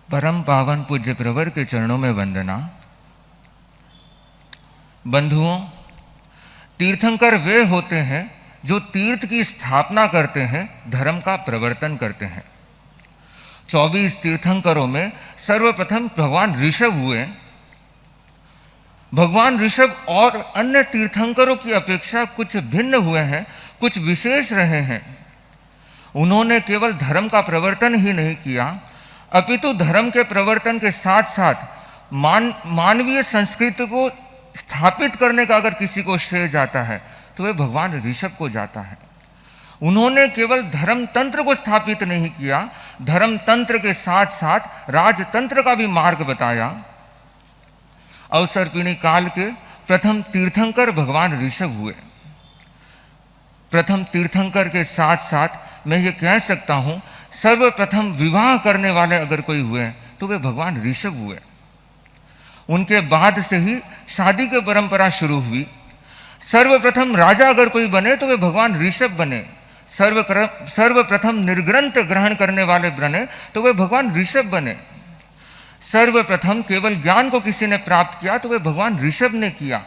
परम पावन पूज्य प्रवर के चरणों में वंदना। बंधुओं, तीर्थंकर वे होते हैं जो तीर्थ की स्थापना करते हैं, धर्म का प्रवर्तन करते हैं। 24 तीर्थंकरों में सर्वप्रथम भगवान ऋषभ हुए। भगवान ऋषभ और अन्य तीर्थंकरों की अपेक्षा कुछ भिन्न हुए हैं, कुछ विशेष रहे हैं। उन्होंने केवल धर्म का प्रवर्तन ही नहीं किया, अपितु धर्म के प्रवर्तन के साथ साथ मानवीय संस्कृति को स्थापित करने का अगर किसी को श्रेय जाता है तो वह भगवान ऋषभ को जाता है। उन्होंने केवल धर्म तंत्र को स्थापित नहीं किया, धर्म तंत्र के साथ साथ राजतंत्र का भी मार्ग बताया। अवसर्पिणी काल के प्रथम तीर्थंकर भगवान ऋषभ हुए। प्रथम तीर्थंकर के साथ साथ मैं ये कह सकता हूँ, सर्वप्रथम विवाह करने वाले अगर कोई हुए तो वे भगवान ऋषभ हुए। उनके बाद से ही शादी की परंपरा शुरू हुई। सर्वप्रथम राजा अगर कोई बने तो वे भगवान ऋषभ बने। सर्वप्रथम निर्ग्रंथ ग्रहण करने वाले बने तो वे भगवान ऋषभ बने। सर्वप्रथम केवल ज्ञान को किसी ने प्राप्त किया तो वे भगवान ऋषभ ने किया।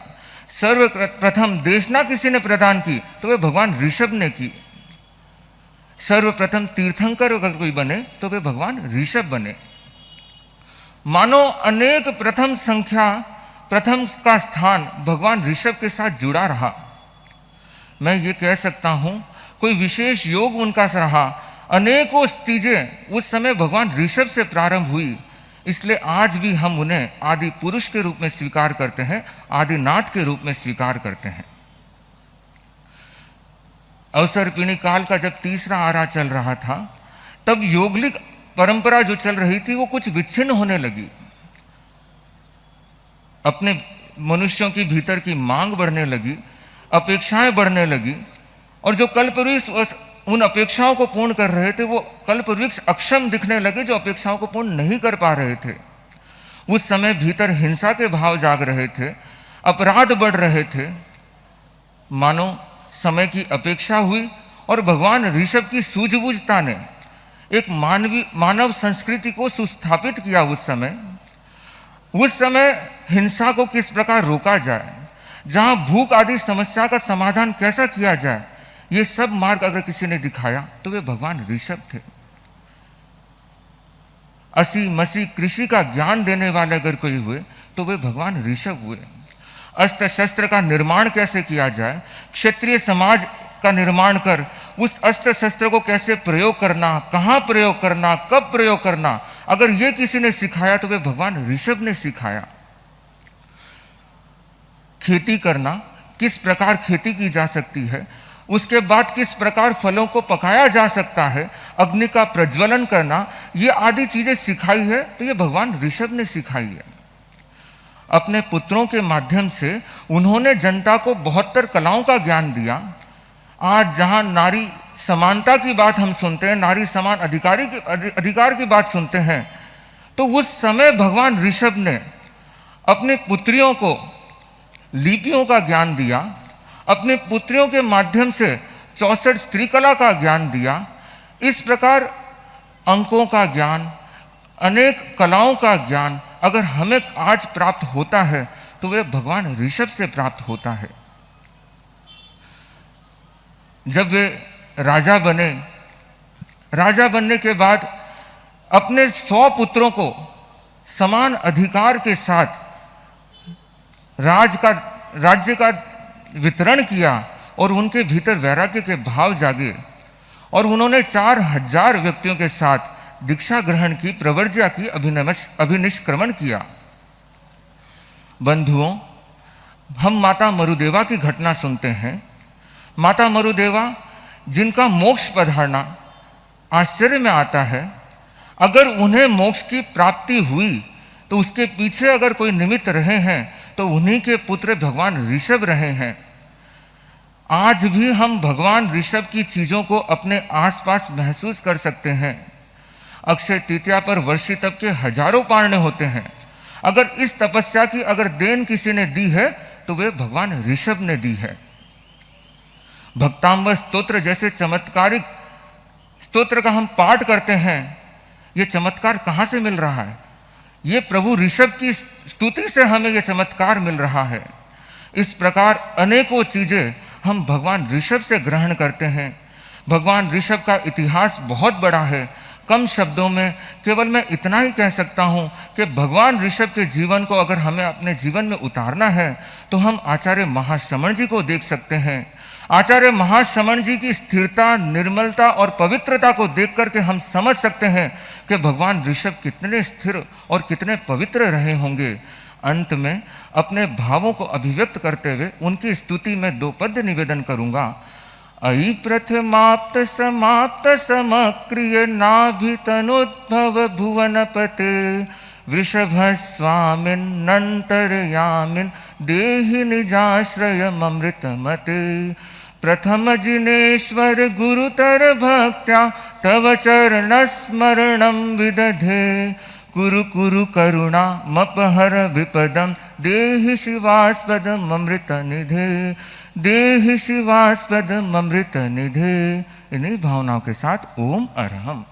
सर्वप्रथम देशना किसी ने प्रदान की तो वे भगवान ऋषभ ने की। सर्वप्रथम तीर्थंकर अगर कोई बने तो वे भगवान ऋषभ बने। मानो अनेक प्रथम संख्या, प्रथम का स्थान भगवान ऋषभ के साथ जुड़ा रहा। मैं ये कह सकता हूं, कोई विशेष योग उनका रहा। अनेकों चीजें उस समय भगवान ऋषभ से प्रारंभ हुई, इसलिए आज भी हम उन्हें आदि पुरुष के रूप में स्वीकार करते हैं, आदिनाथ के रूप में स्वीकार करते हैं। अवसर्पिणी काल का जब तीसरा आरा चल रहा था, तब योगलिक परंपरा जो चल रही थी वो कुछ विच्छिन्न होने लगी। अपने मनुष्यों की भीतर की मांग बढ़ने लगी, अपेक्षाएं बढ़ने लगी, और जो कल्पवृक्ष उन अपेक्षाओं को पूर्ण कर रहे थे वो कल्पवृक्ष अक्षम दिखने लगे, जो अपेक्षाओं को पूर्ण नहीं कर पा रहे थे। उस समय भीतर हिंसा के भाव जाग रहे थे, अपराध बढ़ रहे थे। मानो समय की अपेक्षा हुई और भगवान ऋषभ की सूझबूझता ने एक मानव संस्कृति को सुस्थापित किया। उस समय हिंसा को किस प्रकार रोका जाए, जहां भूख आदि समस्या का समाधान कैसा किया जाए, ये सब मार्ग अगर किसी ने दिखाया तो वे भगवान ऋषभ थे। असी मसी कृषि का ज्ञान देने वाले अगर कोई हुए तो वे भगवान ऋषभ हुए। अस्त्र शस्त्र का निर्माण कैसे किया जाए, क्षत्रिय समाज का निर्माण कर उस अस्त्र शस्त्र को कैसे प्रयोग करना, कहाँ प्रयोग करना, कब प्रयोग करना, अगर ये किसी ने सिखाया तो वे भगवान ऋषभ ने सिखाया। खेती करना, किस प्रकार खेती की जा सकती है, उसके बाद किस प्रकार फलों को पकाया जा सकता है, अग्नि का प्रज्वलन करना, ये आदि चीजें सिखाई है तो ये भगवान ऋषभ ने सिखाई है। अपने पुत्रों के माध्यम से उन्होंने जनता को 72 कलाओं का ज्ञान दिया। आज जहां नारी समानता की बात हम सुनते हैं, नारी समान अधिकार की बात सुनते हैं, तो उस समय भगवान ऋषभ ने अपनी पुत्रियों को लिपियों का ज्ञान दिया, अपनी पुत्रियों के माध्यम से 64 स्त्री कला का ज्ञान दिया। इस प्रकार अंकों का ज्ञान, अनेक कलाओं का ज्ञान अगर हमें आज प्राप्त होता है तो वह भगवान ऋषभ से प्राप्त होता है। जब वे राजा बने, राजा बनने के बाद अपने 100 पुत्रों को समान अधिकार के साथ राज्य का वितरण किया और उनके भीतर वैराग्य के भाव जागे और उन्होंने 4000 व्यक्तियों के साथ दीक्षा ग्रहण की, प्रवर्ज्या की, अभिनिष्क्रमण किया। बंधुओं, हम माता मरुदेवा की घटना सुनते हैं। माता मरुदेवा जिनका मोक्ष पधारना आश्चर्य में आता है। अगर उन्हें मोक्ष की प्राप्ति हुई तो उसके पीछे अगर कोई निमित्त रहे हैं तो उन्हीं के पुत्र भगवान ऋषभ रहे हैं। आज भी हम भगवान ऋषभ की चीजों को अपने आसपास महसूस कर सकते हैं। अक्षय तृतीया पर वर्षी तप के हजारों पारने होते हैं। अगर इस तपस्या की अगर देन किसी ने दी है तो वे भगवान ऋषभ ने दी है। भक्तांबर स्तोत्र जैसे चमत्कारिक स्तोत्र का हम पाठ करते हैं, ये चमत्कार कहाँ से मिल रहा है? ये प्रभु ऋषभ की स्तुति से हमें ये चमत्कार मिल रहा है। इस प्रकार अनेकों चीजें हम भगवान ऋषभ से ग्रहण करते हैं। भगवान ऋषभ का इतिहास बहुत बड़ा है। कम शब्दों में केवल मैं इतना ही कह सकता हूँ कि भगवान ऋषभ के जीवन को अगर हमें अपने जीवन में उतारना है तो हम आचार्य महाश्रमण जी को देख सकते हैं। आचार्य महाश्रमण जी की स्थिरता, निर्मलता और पवित्रता को देख करके हम समझ सकते हैं कि भगवान ऋषभ कितने स्थिर और कितने पवित्र रहे होंगे। अंत में अपने भावों को अभिव्यक्त करते हुए उनकी स्तुति में 2 पद्य निवेदन करूंगा। अयि प्रथमाप्त समाप्त समक्रिय नाभितनोद्भव भुवनपते वृषभ स्वामिन् नन्तरयामिन् देहि निजाश्रयममृतमते। प्रथम जिनेश्वर गुरुतर भक्त्या तव चरणस्मरणं विदधे। कुरु कुरु करुणा मपहर विपदम देहि शिवास्पदममृत निधे। देहि शिवास्पदममृत निधे। इन्हीं भावनाओं के साथ ओम अरहम।